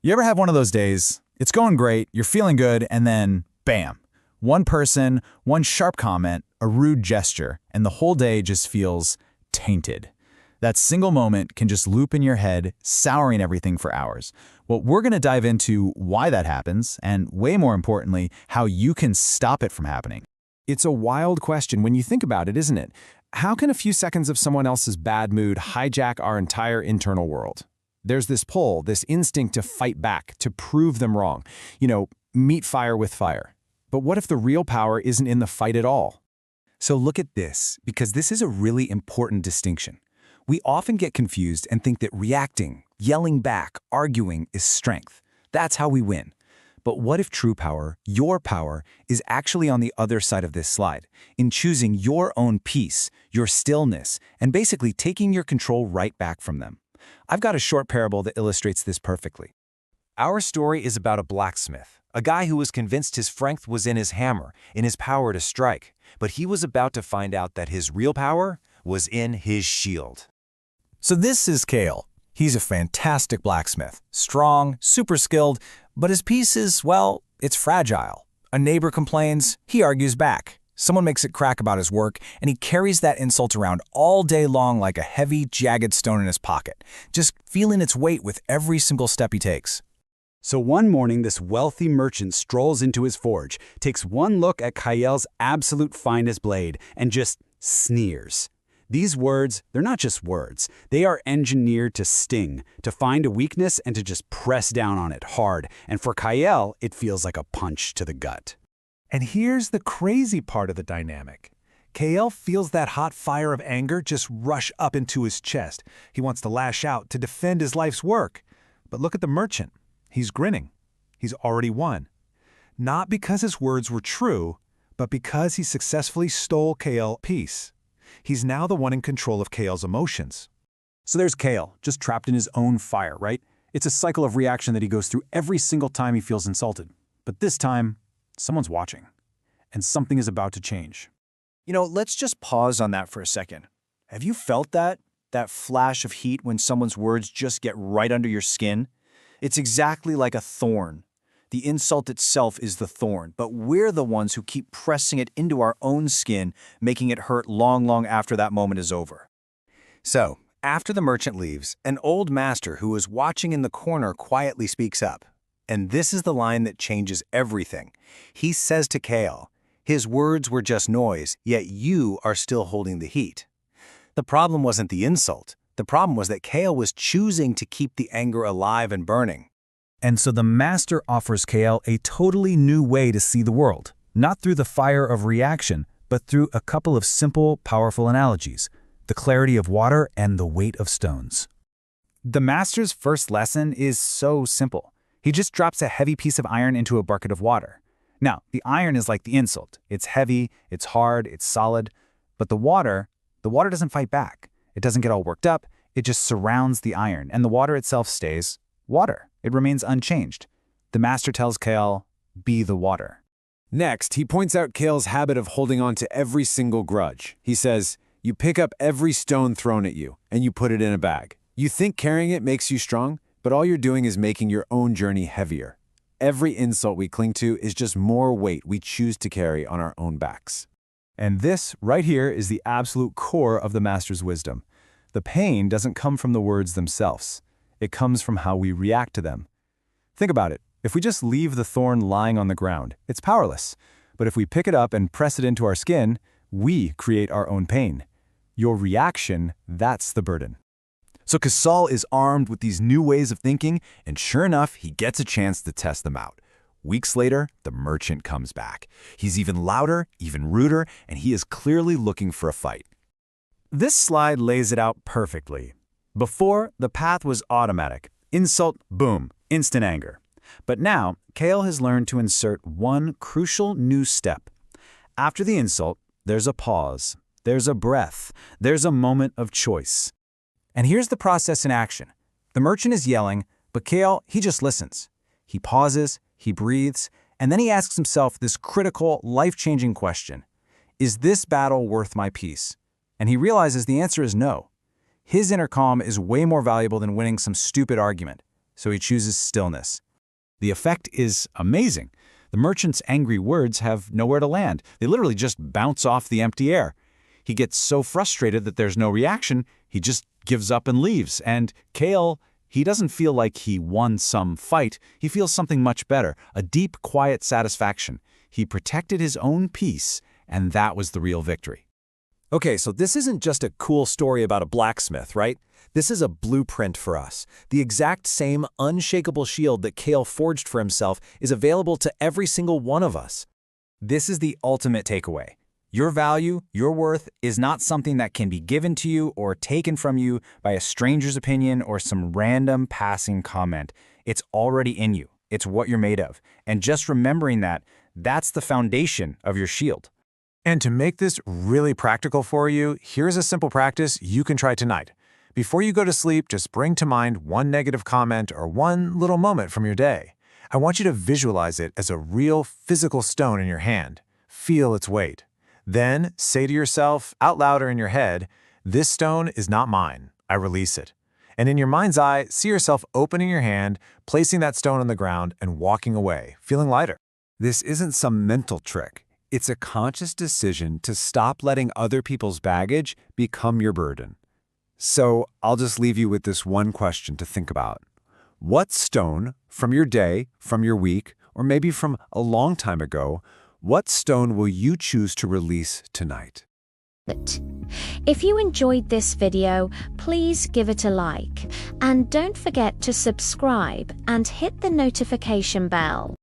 You ever have one of those days? It's going great, you're feeling good, and then, bam. One person, one sharp comment, a rude gesture, and the whole day just feels tainted. That single moment can just loop in your head, souring everything for hours. Well, we're going to dive into why that happens, and way more importantly, how you can stop it from happening. It's a wild question when you think about it, isn't it? How can a few seconds of someone else's bad mood hijack our entire internal world? There's this pull, this instinct to fight back, to prove them wrong. Meet fire with fire. But what if the real power isn't in the fight at all? So look at this, because this is a really important distinction. We often get confused and think that reacting, yelling back, arguing is strength. That's how we win. But what if true power, your power, is actually on the other side of this slide, in choosing your own peace, your stillness, and basically taking your control right back from them? I've got a short parable that illustrates this perfectly. Our story is about a blacksmith, a guy who was convinced his strength was in his hammer, in his power to strike, but he was about to find out that his real power was in his shield. So this is Kale. He's a fantastic blacksmith, strong, super skilled, but his piece is, well, it's fragile. A neighbor complains, he argues back. Someone makes it crack about his work, and he carries that insult around all day long like a heavy, jagged stone in his pocket, just feeling its weight with every single step he takes. So one morning, this wealthy merchant strolls into his forge, takes one look at Kael's absolute finest blade, and just sneers. These words, they're not just words. They are engineered to sting, to find a weakness and to just press down on it hard. And for Kael, it feels like a punch to the gut. And here's the crazy part of the dynamic. Kael feels that hot fire of anger just rush up into his chest. He wants to lash out to defend his life's work. But look at the merchant. He's grinning. He's already won. Not because his words were true, but because he successfully stole Kael's peace. He's now the one in control of Kael's emotions. So there's Kael, just trapped in his own fire, right? It's a cycle of reaction that he goes through every single time he feels insulted. But this time, someone's watching, and something is about to change. Let's just pause on that for a second. Have you felt that flash of heat when someone's words just get right under your skin? It's exactly like a thorn. The insult itself is the thorn, but we're the ones who keep pressing it into our own skin, making it hurt long, long after that moment is over. So, after the merchant leaves, an old master who is watching in the corner quietly speaks up. And this is the line that changes everything. He says to Kael, his words were just noise, yet you are still holding the heat. The problem wasn't the insult. The problem was that Kael was choosing to keep the anger alive and burning. And so the master offers Kael a totally new way to see the world, not through the fire of reaction, but through a couple of simple, powerful analogies, the clarity of water and the weight of stones. The master's first lesson is so simple. He just drops a heavy piece of iron into a bucket of water. Now, the iron is like the insult. It's heavy, it's hard, it's solid. But the water doesn't fight back. It doesn't get all worked up. It just surrounds the iron, and the water itself stays water. It remains unchanged. The master tells Kael, be the water. Next, he points out Kael's habit of holding on to every single grudge. He says, you pick up every stone thrown at you, and you put it in a bag. You think carrying it makes you strong, but all you're doing is making your own journey heavier. Every insult we cling to is just more weight we choose to carry on our own backs. And this, right here, is the absolute core of the master's wisdom. The pain doesn't come from the words themselves. It comes from how we react to them. Think about it. If we just leave the thorn lying on the ground, it's powerless. But if we pick it up and press it into our skin, we create our own pain. Your reaction, that's the burden. So Kael is armed with these new ways of thinking, and sure enough, he gets a chance to test them out. Weeks later, the merchant comes back. He's even louder, even ruder, and he is clearly looking for a fight. This slide lays it out perfectly. Before, the path was automatic. Insult, boom, instant anger. But now, Kael has learned to insert one crucial new step. After the insult, there's a pause, there's a breath, there's a moment of choice. And here's the process in action. The merchant is yelling, but Kael, he just listens. He pauses, he breathes, and then he asks himself this critical, life-changing question. Is this battle worth my peace? And he realizes the answer is no. His inner calm is way more valuable than winning some stupid argument. so he chooses stillness. The effect is amazing. The merchant's angry words have nowhere to land. They literally just bounce off the empty air. He gets so frustrated that there's no reaction, he just gives up and leaves. And Kale, he doesn't feel like he won some fight. He feels something much better, a deep, quiet satisfaction. He protected his own peace, and that was the real victory. Okay, so this isn't just a cool story about a blacksmith, right? This is a blueprint for us. The exact same unshakable shield that Kale forged for himself is available to every single one of us. This is the ultimate takeaway. Your value, your worth, is not something that can be given to you or taken from you by a stranger's opinion or some random passing comment. It's already in you. It's what you're made of. And just remembering that, that's the foundation of your shield. And to make this really practical for you, here's a simple practice you can try tonight. Before you go to sleep, just bring to mind one negative comment or one little moment from your day. I want you to visualize it as a real physical stone in your hand. Feel its weight. Then say to yourself out loud or in your head, "This stone is not mine. I release it." And in your mind's eye, see yourself opening your hand, placing that stone on the ground, and walking away, feeling lighter. This isn't some mental trick. It's a conscious decision to stop letting other people's baggage become your burden. So I'll just leave you with this one question to think about. What stone from your day, from your week, or maybe from a long time ago, what stone will you choose to release tonight? If you enjoyed this video, please give it a like. And don't forget to subscribe and hit the notification bell.